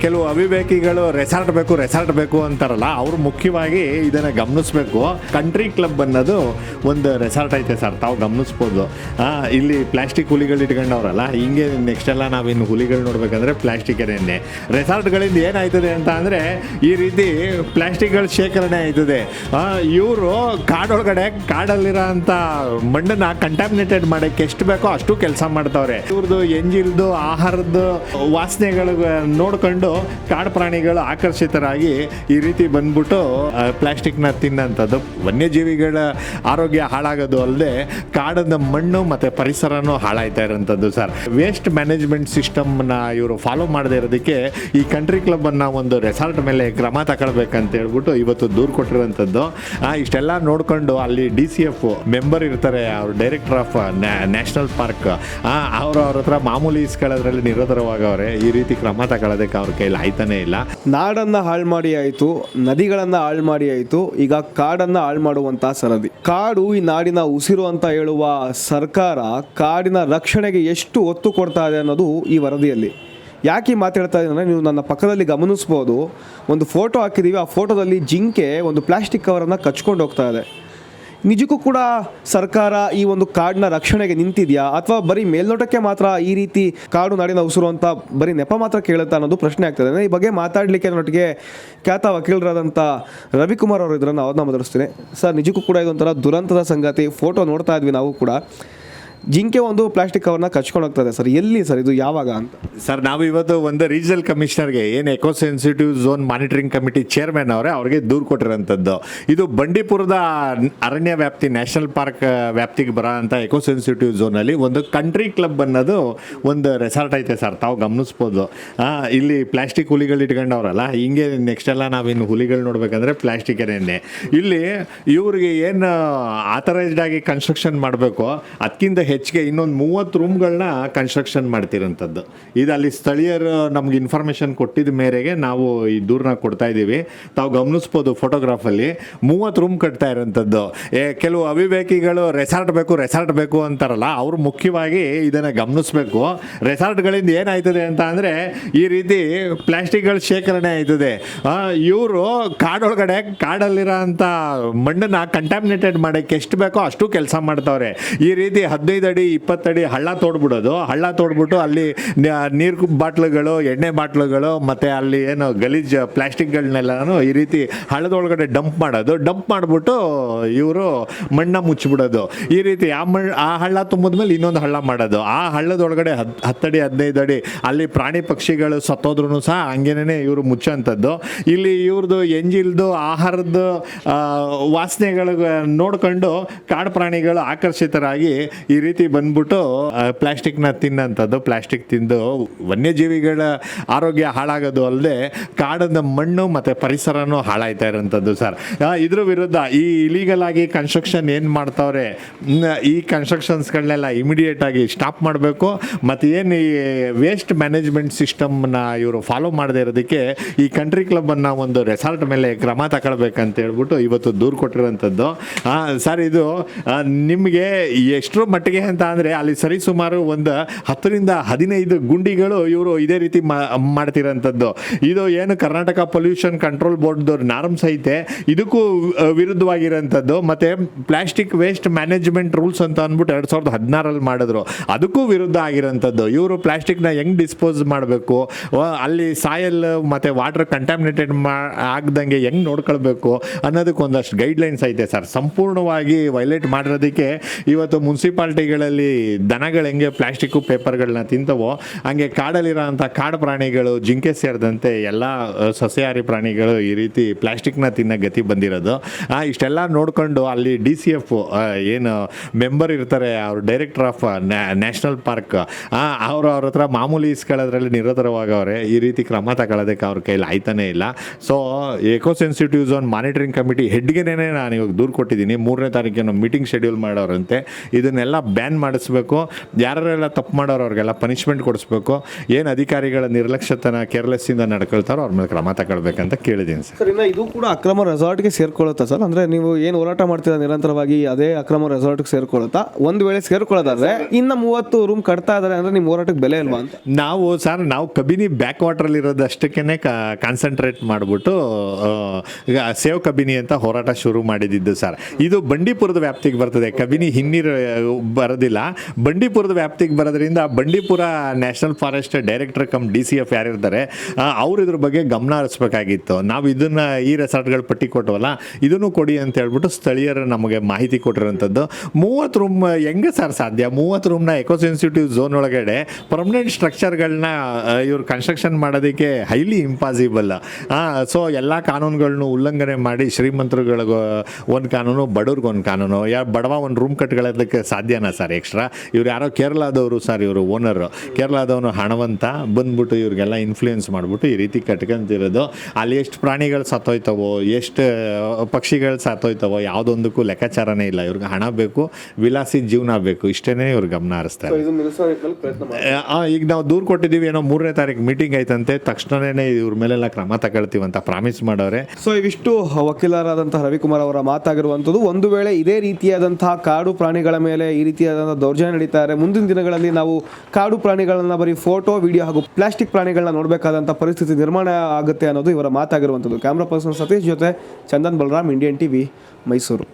ಕೆಲವು ಅವಿವೇಕಿಗಳು ರೆಸಾರ್ಟ್ ಬೇಕು ಅಂತಾರಲ್ಲ, ಅವರು ಮುಖ್ಯವಾಗಿ ಇದನ್ನು ಗಮನಿಸಬೇಕು. ಕಂಟ್ರಿ ಕ್ಲಬ್ ಅನ್ನೋದು ಒಂದು ರೆಸಾರ್ಟ್ ಐತೆ ಸರ್, ತಾವು ಗಮನಿಸ್ಬೋದು. ಇಲ್ಲಿ ಪ್ಲಾಸ್ಟಿಕ್ ಹುಲಿಗಳು ಇಟ್ಕೊಂಡವ್ರಲ್ಲ, ಹಿಂಗೆ ನೆಕ್ಸ್ಟ್ ಎಲ್ಲ ನಾವಿನ್ನು ಹುಲಿಗಳು ನೋಡ್ಬೇಕಂದ್ರೆ ಪ್ಲಾಸ್ಟಿಕ್ಕೇನೆ. ರೆಸಾರ್ಟ್ಗಳಿಂದ ಏನಾಯ್ತದೆ ಅಂತ ಅಂದರೆ ಈ ರೀತಿ ಪ್ಲಾಸ್ಟಿಕ್ಗಳ ಶೇಖರಣೆ ಆಯ್ತದೆ. ಇವರು ಕಾಡಲ್ಲಿರೋ ಅಂಥ ಮಣ್ಣನ್ನು ಕಂಟಾಮಿನೇಟೆಡ್ ಮಾಡೋಕ್ಕೆ ಎಷ್ಟು ಬೇಕೋ ಅಷ್ಟು ಕೆಲಸ ಮಾಡ್ತಾವ್ರೆ. ಇವ್ರದ್ದು ಎಂಜಿಲ್ದು ಆಹಾರದ ವಾಸನೆಗಳು ನೋಡ್ಕೊಂಡು ಕಾಡು ಪ್ರಾಣಿಗಳು ಆಕರ್ಷಿತರಾಗಿ ಈ ರೀತಿ ಬಂದ್ಬಿಟ್ಟು ಪ್ಲಾಸ್ಟಿಕ್ನ ತಿನ್ನಂಥದ್ದು. ವನ್ಯಜೀವಿಗಳ ಆರೋಗ್ಯ ಹಾಳಾಗೋದು ಅಲ್ಲದೆ ಕಾಡದ ಮಣ್ಣು ಮತ್ತು ಪರಿಸರನೂ ಹಾಳಾಯ್ತಾ ಇರೋಂಥದ್ದು ಸರ್. ವೇಸ್ಟ್ ಮ್ಯಾನೇಜ್ಮೆಂಟ್ ಸಿಸ್ಟಮ್ನ ಇವರು ಫಾಲೋ ಮಾಡದೇ ಇರೋದಕ್ಕೆ ಈ ಕಂಟ್ರಿ ಕ್ಲಬ್ಬನ್ನು ಒಂದು ರೆಸಾರ್ಟ್ ಮೇಲೆ ಕ್ರಮ ತಗೊಳ್ಬೇಕಂತ ಹೇಳ್ಬಿಟ್ಟು ಇವತ್ತು ದೂರು ಕೊಟ್ಟಿರೋಂಥದ್ದು. ಇಷ್ಟೆಲ್ಲ ನೋಡಿಕೊಂಡು ಅಲ್ಲಿ DCF ಮೆಂಬರ್ ಇರ್ತಾರೆ, ಅವರು ಡೈರೆಕ್ಟರ್ ಆಫ್ ನ್ಯಾಷನಲ್ ಪಾರ್ಕ್, ಅವ್ರ ಹತ್ರ ಮಾಮೂಲಿ ಇಸ್ಕೊಳ್ಳೋದ್ರಲ್ಲಿ ನಿರತರವಾಗವ್ರೆ. ಈ ರೀತಿ ಕ್ರಮ ತಗೊಳ್ಳೋದಕ್ಕೆ ಅವ್ರ ಕೈಲಿ ಆಯ್ತಾನೆ ಇಲ್ಲ. ನಾಡನ್ನು ಹಾಳು ಮಾಡಿ ಆಯಿತು, ನದಿಗಳನ್ನು ಹಾಳು ಮಾಡಿ ಆಯಿತು, ಈಗ ಕಾಡನ್ನು ಹಾಳು ಮಾಡುವಂಥ ಸರದಿ. ಕಾಡು ಈ ನಾಡಿನ ಉಸಿರು ಅಂತ ಹೇಳುವ ಸರ್ಕಾರ ಕಾಡಿನ ರಕ್ಷಣೆಗೆ ಎಷ್ಟು ಒತ್ತು ಕೊಡ್ತಾ ಇದೆ ಅನ್ನೋದು ಈ ವರದಿಯಲ್ಲಿ. ಯಾಕೆ ಮಾತಾಡ್ತಾ ಇದ್ದೀನಿ ಅಂದರೆ, ನೀವು ನನ್ನ ಪಕ್ಕದಲ್ಲಿ ಗಮನಿಸ್ಬೋದು, ಒಂದು ಫೋಟೋ ಹಾಕಿದ್ದೀವಿ. ಆ ಫೋಟೋದಲ್ಲಿ ಜಿಂಕೆ ಒಂದು ಪ್ಲಾಸ್ಟಿಕ್ ಕವರನ್ನು ಕಚ್ಕೊಂಡು ಹೋಗ್ತಾ ಇದೆ. ನಿಜಕ್ಕೂ ಕೂಡ ಸರ್ಕಾರ ಈ ಒಂದು ಕಾಡಿನ ರಕ್ಷಣೆಗೆ ನಿಂತಿದೆಯಾ, ಅಥವಾ ಬರೀ ಮೇಲ್ನೋಟಕ್ಕೆ ಮಾತ್ರ ಈ ರೀತಿ ಕಾಡು ನಾಡಿನ ಉಸಿರು ಅಂತ ಬರೀ ನೆಪ ಮಾತ್ರ ಕೇಳುತ್ತಾ ಅನ್ನೋದು ಪ್ರಶ್ನೆ ಆಗ್ತದೆ. ಈ ಬಗ್ಗೆ ಮಾತಾಡಲಿಕ್ಕೆ ನನ್ನೊಟ್ಟಿಗೆ ಖ್ಯಾತ ವಕೀಲರಾದಂಥ ರವಿಕುಮಾರ್ ಅವರು ಇದ್ರನ್ನು ಅವ್ರನ್ನ ಮಾತಾಡಿಸ್ತೀನಿ. ಸರ್, ನಿಜಕ್ಕೂ ಕೂಡ ಇದೊಂಥರ ದುರಂತದ ಸಂಗತಿ. ಫೋಟೋ ನೋಡ್ತಾ ಇದ್ವಿ ನಾವು ಕೂಡ. ಜಿಂಕೆ ಒಂದು ಪ್ಲಾಸ್ಟಿಕ್ ಕವರ್ನ ಕಚ್ಕೊಂಡು ಹೋಗ್ತದೆ ಸರ್. ಎಲ್ಲಿ ಸರ್ ಇದು, ಯಾವಾಗ ಅಂತ? ಸರ್, ನಾವು ಇವತ್ತು ಒಂದು ರೀಜನಲ್ ಕಮಿಷನರ್ಗೆ, ಏನು eco sensitive zone monitoring committee chairman ಅವ್ರಿಗೆ ದೂರು ಕೊಟ್ಟಿರೋಂಥದ್ದು. ಇದು ಬಂಡೀಪುರದ ಅರಣ್ಯ ವ್ಯಾಪ್ತಿ, ನ್ಯಾಷನಲ್ ಪಾರ್ಕ್ ವ್ಯಾಪ್ತಿಗೆ ಬರೋ ಅಂಥ ಎಕೋ ಸೆನ್ಸಿಟಿವ್ ಝೋನಲ್ಲಿ ಒಂದು ಕಂಟ್ರಿ ಕ್ಲಬ್ ಅನ್ನೋದು ಒಂದು ರೆಸಾರ್ಟ್ ಐತೆ ಸರ್, ತಾವು ಗಮನಿಸ್ಬೋದು. ಇಲ್ಲಿ ಪ್ಲಾಸ್ಟಿಕ್ ಹುಲಿಗಳು ಇಟ್ಕೊಂಡವ್ರಲ್ಲ, ಹಿಂಗೆ ನೆಕ್ಸ್ಟ್ ಎಲ್ಲ ನಾವಿನ್ನು ಹುಲಿಗಳು ನೋಡ್ಬೇಕಂದ್ರೆ ಪ್ಲಾಸ್ಟಿಕ್ಕೇನೆ. ಇಲ್ಲಿ ಇವ್ರಿಗೆ ಏನು ಆಥರೈಸ್ಡ್ ಆಗಿ ಕನ್ಸ್ಟ್ರಕ್ಷನ್ ಮಾಡಬೇಕು, ಅದಕ್ಕಿಂತ ಹೆಚ್ಚಿಗೆ ಇನ್ನೊಂದು 30 ರೂಮ್ಗಳನ್ನ ಕನ್ಸ್ಟ್ರಕ್ಷನ್ ಮಾಡ್ತಿರೋಂಥದ್ದು. ಇದು ಅಲ್ಲಿ ಸ್ಥಳೀಯರು ನಮ್ಗೆ ಇನ್ಫಾರ್ಮೇಷನ್ ಕೊಟ್ಟಿದ್ದ ಮೇರೆಗೆ ನಾವು ಈ ದೂರನ್ನ ಕೊಡ್ತಾ ಇದ್ದೀವಿ. ತಾವು ಗಮನಿಸ್ಬೋದು ಫೋಟೋಗ್ರಾಫಲ್ಲಿ 30 ರೂಮ್ ಕಟ್ತಾ ಇರೋಂಥದ್ದು. ಕೆಲವು ಅವಿವೇಕಿಗಳು ರೆಸಾರ್ಟ್ ಬೇಕು ಅಂತಾರಲ್ಲ, ಅವರು ಮುಖ್ಯವಾಗಿ ಇದನ್ನು ಗಮನಿಸಬೇಕು. ರೆಸಾರ್ಟ್ಗಳಿಂದ ಏನಾಯ್ತದೆ ಅಂತ ಅಂದರೆ ಈ ರೀತಿ ಪ್ಲಾಸ್ಟಿಕ್ಗಳ ಶೇಖರಣೆ ಆಯ್ತದೆ. ಇವರು ಕಾಡಲ್ಲಿರೋ ಅಂಥ ಮಣ್ಣನ್ನು ಕಂಟಾಮಿನೇಟೆಡ್ ಮಾಡೋಕ್ಕೆ ಎಷ್ಟು ಬೇಕೋ ಅಷ್ಟು ಕೆಲಸ ಮಾಡ್ತಾವ್ರೆ. ಈ ರೀತಿ 15 ಅಡಿ 20 ಅಡಿ ಹಳ್ಳ ತೋಡ್ಬಿಟ್ಟು ಅಲ್ಲಿ ನೀರು ಬಾಟ್ಲುಗಳು, ಎಣ್ಣೆ ಬಾಟ್ಲುಗಳು, ಮತ್ತು ಅಲ್ಲಿ ಏನು ಗಲೀಜ್ ಪ್ಲಾಸ್ಟಿಕ್ಗಳನ್ನೆಲ್ಲನೂ ಈ ರೀತಿ ಹಳ್ಳದೊಳಗಡೆ ಡಂಪ್ ಮಾಡಿಬಿಟ್ಟು ಇವರು ಮಣ್ಣ ಮುಚ್ಚಿಬಿಡೋದು. ಈ ರೀತಿ ಆ ಹಳ್ಳ ತುಂಬಿದ್ಮೇಲೆ ಇನ್ನೊಂದು ಹಳ್ಳ ಮಾಡೋದು. ಆ ಹಳ್ಳದೊಳಗಡೆ 10 ಅಡಿ 15 ಅಡಿ ಅಲ್ಲಿ ಪ್ರಾಣಿ ಪಕ್ಷಿಗಳು ಸತ್ತೋದ್ರೂ ಸಹ ಹಂಗೇನೆ ಇವರು ಮುಚ್ಚೋಂಥದ್ದು. ಇಲ್ಲಿ ಇವ್ರದ್ದು ಎಂಜಿಲ್ದು ಆಹಾರದ ವಾಸನೆಗಳು ನೋಡ್ಕೊಂಡು ಕಾಡು ಪ್ರಾಣಿಗಳು ಆಕರ್ಷಿತರಾಗಿ ಈ ರೀತಿ ಬಂದ್ಬಿಟ್ಟು ಪ್ಲಾಸ್ಟಿಕ್ನ ತಿನ್ನಂಥದ್ದು. ಪ್ಲಾಸ್ಟಿಕ್ ತಿಂದು ವನ್ಯಜೀವಿಗಳ ಆರೋಗ್ಯ ಹಾಳಾಗೋದು ಅಲ್ಲದೆ ಕಾಡದ ಮಣ್ಣು ಮತ್ತು ಪರಿಸರನೂ ಹಾಳಾಯ್ತಾ ಇರೋಂಥದ್ದು ಸರ್. ಇದ್ರ ವಿರುದ್ಧ ಈ ಇಲೀಗಲ್ ಆಗಿ ಕನ್ಸ್ಟ್ರಕ್ಷನ್ ಏನು ಮಾಡ್ತಾವ್ರೆ, ಈ ಕನ್ಸ್ಟ್ರಕ್ಷನ್ಸ್ಗಳನ್ನೆಲ್ಲ ಇಮಿಡಿಯೇಟಾಗಿ ಸ್ಟಾಪ್ ಮಾಡಬೇಕು. ಮತ್ತು ಏನು ಈ ವೇಸ್ಟ್ ಮ್ಯಾನೇಜ್ಮೆಂಟ್ ಸಿಸ್ಟಮ್ನ ಇವರು ಫಾಲೋ ಮಾಡದೇ ಇರೋದಕ್ಕೆ ಈ ಕಂಟ್ರಿ ಕ್ಲಬ್ಬನ್ನು ಒಂದು ರೆಸಾರ್ಟ್ ಮೇಲೆ ಕ್ರಮ ತಗೊಳ್ಬೇಕಂತ ಹೇಳ್ಬಿಟ್ಟು ಇವತ್ತು ದೂರು ಕೊಟ್ಟಿರೋಂಥದ್ದು. ಸರ್, ಇದು ನಿಮಗೆ ಎಷ್ಟರ ಮಟ್ಟಿಗೆ ಅಂತ ಅಂದರೆ ಅಲ್ಲಿ ಸರಿಸುಮಾರು ಒಂದು 10 ರಿಂದ 15 ಗುಂಡಿಗಳು ಇವರು ಇದೇ ರೀತಿ ಮಾಡ್ತಿರೋಂಥದ್ದು. ಇದು ಏನು ಕರ್ನಾಟಕ ಪೊಲ್ಯೂಷನ್ ಕಂಟ್ರೋಲ್ ಬೋರ್ಡ್ದು ನಾರ್ಮ್ಸ್ ಐತೆ, ಇದಕ್ಕೂ ವಿರುದ್ಧವಾಗಿರೋಂಥದ್ದು. ಮತ್ತು ಪ್ಲಾಸ್ಟಿಕ್ ವೇಸ್ಟ್ ಮ್ಯಾನೇಜ್ಮೆಂಟ್ ರೂಲ್ಸ್ ಅಂತ ಅಂದ್ಬಿಟ್ಟು 2016 ಮಾಡಿದ್ರು, ಅದಕ್ಕೂ ವಿರುದ್ಧ ಆಗಿರೋಂಥದ್ದು. ಇವರು ಪ್ಲಾಸ್ಟಿಕ್ನ ಹೆಂಗೆ ಡಿಸ್ಪೋಸ್ ಮಾಡಬೇಕು, ಅಲ್ಲಿ ಸಾಯಲ್ ಮತ್ತು ವಾಟರ್ ಕಂಟಾಮಿನೇಟೆಡ್ ಆಗದಂಗೆ ಹೆಂಗೆ ನೋಡ್ಕೊಳ್ಬೇಕು ಅನ್ನೋದಕ್ಕೆ ಒಂದಷ್ಟು ಗೈಡ್ಲೈನ್ಸ್ ಐತೆ ಸರ್. ಸಂಪೂರ್ಣವಾಗಿ ವೈಲೇಟ್ ಮಾಡಿರೋದಕ್ಕೆ ಇವತ್ತು ಮುನ್ಸಿಪಾಲ್ಟಿಗಳಲ್ಲಿ ದನಗಳು ಹೆಂಗೆ ಪ್ಲಾಸ್ಟಿಕ್ಕು ಪೇಪರ್ಗಳನ್ನ ತಿಂತವೋ ಹಂಗೆ ಕಾಡಲ್ಲಿರೋ ಅಂಥ ಕಾಡು ಪ್ರಾಣಿಗಳು, ಜಿಂಕೆ ಸೇರಿದಂತೆ ಎಲ್ಲ ಸಸ್ಯಾಹಾರಿ ಪ್ರಾಣಿಗಳು ಈ ರೀತಿ ಪ್ಲಾಸ್ಟಿಕ್ನ ತಿನ್ನೋ ಗತಿ ಬಂದಿರೋದು. ಇಷ್ಟೆಲ್ಲ ನೋಡಿಕೊಂಡು ಅಲ್ಲಿ DCF ಏನು ಮೆಂಬರ್ ಇರ್ತಾರೆ, ಅವರು ಡೈರೆಕ್ಟರ್ ಆಫ್ ನ್ಯಾಷನಲ್ ಪಾರ್ಕ್, ಅವ್ರ ಹತ್ರ ಮಾಮೂಲಿ ಇಸ್ಕೊಳ್ಳೋದ್ರಲ್ಲಿ ನಿರತರವಾಗವ್ರೆ. ಈ ರೀತಿ ಕ್ರಮ ತಗೊಳ್ಳೋದಕ್ಕೆ ಅವ್ರ ಕೈಲಿ ಆಯ್ತಾನೆ ಇಲ್ಲ. So eco sensitive zone monitoring committee ಹೆಡ್ಗೆನೇ ನಾನು ಇವಾಗ ದೂರು ಕೊಟ್ಟಿದ್ದೀನಿ. 3ನೇ ತಾರೀಕಿನ ಮೀಟಿಂಗ್ ಶೆಡ್ಯೂಲ್ ಮಾಡೋರಂತೆ. ಇದನ್ನೆಲ್ಲ ಬ್ಯಾನ್ ಮಾಡಿಸ್ಬೇಕು, ಯಾರೆಲ್ಲ ತಪ್ಪು ಮಾಡೋರು ಅವ್ರಿಗೆಲ್ಲ ಪನಿಷ್ಮೆಂಟ್ ಕೊಡಿಸ್ಬೇಕು, ಏನು ಅಧಿಕಾರಿಗಳ ನಿರ್ಲಕ್ಷ್ಯತನ ಕೇರ್ಲೆಸ್ಸಿಂದ ನಡ್ಕೊಳ್ತಾರೋ ಅವ್ರ ಮೇಲೆ ಕ್ರಮ ತಗೊಳ್ಬೇಕಂತ ಕೇಳಿದ್ದೀನಿ ಸರ್. ಸರ್, ಇನ್ನು ಇದು ಕೂಡ ಅಕ್ರಮ ರೆಸಾರ್ಟ್ಗೆ ಸೇರ್ಕೊಳ್ಳುತ್ತಾ ಸರ್? ಅಂದರೆ ನೀವು ಏನು ಹೋರಾಟ ಮಾಡ್ತೀರಾ ನಿರಂತರವಾಗಿ ಅದೇ ಅಕ್ರಮ ರೆಸಾರ್ಟ್ಗೆ ಸೇರ್ಕೊಳ್ಳುತ್ತಾ? ಒಂದು ವೇಳೆ ಸೇರ್ಕೊಳ್ಳೋದಾದ್ರೆ ಇನ್ನು 30 ರೂಮ್ ಕಟ್ತಾ ಇದ್ದಾರೆ ಅಂದರೆ ನಿಮ್ಮ ಹೋರಾಟಕ್ಕೆ ಬೆಲೆ ಇಲ್ವಾ ಅಂತ? ನಾವು ಕಬಿನಿ ಬ್ಯಾಕ್ ವಾಟ್ರಲ್ಲಿ ಇರೋದಷ್ಟಕ್ಕೇ ಕಾನ್ಸಂಟ್ರೇಟ್ ಮಾಡಿಬಿಟ್ಟು ಸೇವ್ ಕಬಿನಿ ಅಂತ ಹೋರಾಟ ಶುರು ಮಾಡಿದ್ದು ಸರ್. ಇದು ಬಂಡೀಪುರದ ವ್ಯಾಪ್ತಿಗೆ ಬರ್ತದೆ, ಕಬಿನಿ ಹಿನ್ನೀರು ಬರೋದಿಲ್ಲ. ಬಂಡೀಪುರದ ವ್ಯಾಪ್ತಿಗೆ ಬರೋದ್ರಿಂದ Bandipur national forest director come DCF ಯಾರಿರ್ತಾರೆ ಅವ್ರು ಇದ್ರ ಬಗ್ಗೆ ಗಮನ ಹರಿಸ್ಬೇಕಾಗಿತ್ತು. ನಾವು ಇದನ್ನು ಈ ರೆಸಾರ್ಟ್ಗಳು ಪಟ್ಟಿ ಕೊಟ್ಟವಲ್ಲ, ಇದನ್ನು ಕೊಡಿ ಅಂತ ಹೇಳ್ಬಿಟ್ಟು ಸ್ಥಳೀಯರು ನಮಗೆ ಮಾಹಿತಿ ಕೊಟ್ಟಿರೋಂಥದ್ದು. 30 ರೂಮ್ ಹೆಂಗೆ ಸರ್ ಸಾಧ್ಯ? 30 ರೂಮ್ನ ಎಕೋಸೆನ್ಸಿಟಿವ್ ಝೋನ್ ಒಳಗಡೆ ಪರ್ಮನೆಂಟ್ ಸ್ಟ್ರಕ್ಚರ್ಗಳನ್ನ ಇವ್ರು ಕನ್ಸ್ಟ್ರಕ್ಷನ್ ಮಾಡೋದಕ್ಕೆ ಹೈಲಿ ಇಂಪಾಸಿಬಲ್. ಸೊ ಎಲ್ಲ ಕಾನೂನುಗಳನ್ನು ಉಲ್ಲಂಘನೆ ಮಾಡಿ ಶ್ರೀಮಂತರುಗಳಿಗೆ ಒಂದು ಕಾನೂನು, ಬಡವ್ರಿಗೆ ಒಂದು ಕಾನೂನು. ಬಡವ ಒಂದು ರೂಮ್ ಕಟ್ಕೊಳ್ಳೋದಕ್ಕೆ ಸಾಧ್ಯನಾ ಸರ್ ಎಕ್ಸ್ಟ್ರಾ? ಇವ್ರು ಯಾರೋ ಕೇರಳದವರು ಸರ್, ಇವರು ಓನರು ಕೇರಳದವನು ಹಣವಂತ ಬಂದ್ಬಿಟ್ಟು ಇವ್ರಿಗೆಲ್ಲ ಇನ್ಫ್ಲೂಯೆನ್ಸ್ ಮಾಡಿಬಿಟ್ಟು ಈ ರೀತಿ ಕಟ್ಕೊಂತಿರೋದು. ಅಲ್ಲಿ ಎಷ್ಟು ಪ್ರಾಣಿಗಳು ಸತ್ತೋಯ್ತವೋ, ಎಷ್ಟು ಪಕ್ಷಿಗಳು ಸತ್ತೋಯ್ತವೋ ಯಾವುದೊಂದಕ್ಕೂ ಲೆಕ್ಕಾಚಾರನೇ ಇಲ್ಲ. ಇವ್ರಿಗೆ ಹಣ ಬೇಕು, ವಿಲಾಸಿ ಜೀವನ ಬೇಕು, ಇಷ್ಟೇ ಇವ್ರು ಗಮನ ಹರಿಸ್ತಾರೆ. ಈಗ ನಾವು ದೂರು ಕೊಟ್ಟಿದ್ದೀವಿ, ಏನೋ 3ನೇ ತಾರೀಕು ಮೀಟಿಂಗ್ ಆಯ್ತಂತೆ, ತಕ್ಷಣನೇ ಇವ್ರ ಮೇಲೆಲ್ಲ ಕ್ರಮ ತಗೊಳ್ತೀವಿ ಅಂತ ಪ್ರಾಮಿಸ್ ಮಾಡವ್ರೆ. ಸೊ ಇವಿಷ್ಟು ವಕೀಲರಾದಂತಹ ರವಿಕುಮಾರ್ ಅವರ ಮಾತಾಗಿರುವಂಥದ್ದು. ಒಂದು ವೇಳೆ ಇದೇ ರೀತಿಯಾದಂತಹ ಕಾಡು ಪ್ರಾಣಿಗಳ ಮೇಲೆ ಈ ರೀತಿಯಾದಂತಹ ದೌರ್ಜನ್ಯ ನಡೀತಾ ಇದ್ದಾರೆ, ಮುಂದಿನ ದಿನಗಳಲ್ಲಿ ನಾವು ಕಾಡು ಪ್ರಾಣಿಗಳನ್ನ ಬರೀ ಫೋಟೋ, ವಿಡಿಯೋ ಹಾಗೂ ಪ್ಲಾಸ್ಟಿಕ್ ಪ್ರಾಣಿಗಳನ್ನ ನೋಡಬೇಕಾದಂಥ ಪರಿಸ್ಥಿತಿ ನಿರ್ಮಾಣ ಆಗುತ್ತೆ ಅನ್ನೋದು ಇವರ ಮಾತಾಗಿರುವಂಥದ್ದು. ಕ್ಯಾಮ್ರಾ ಪರ್ಸನ್ ಸತೀಶ್ ಜೊತೆ ಚಂದನ್ ಬಲರಾಮ್, ಇಂಡಿಯನ್ TV, ಮೈಸೂರು.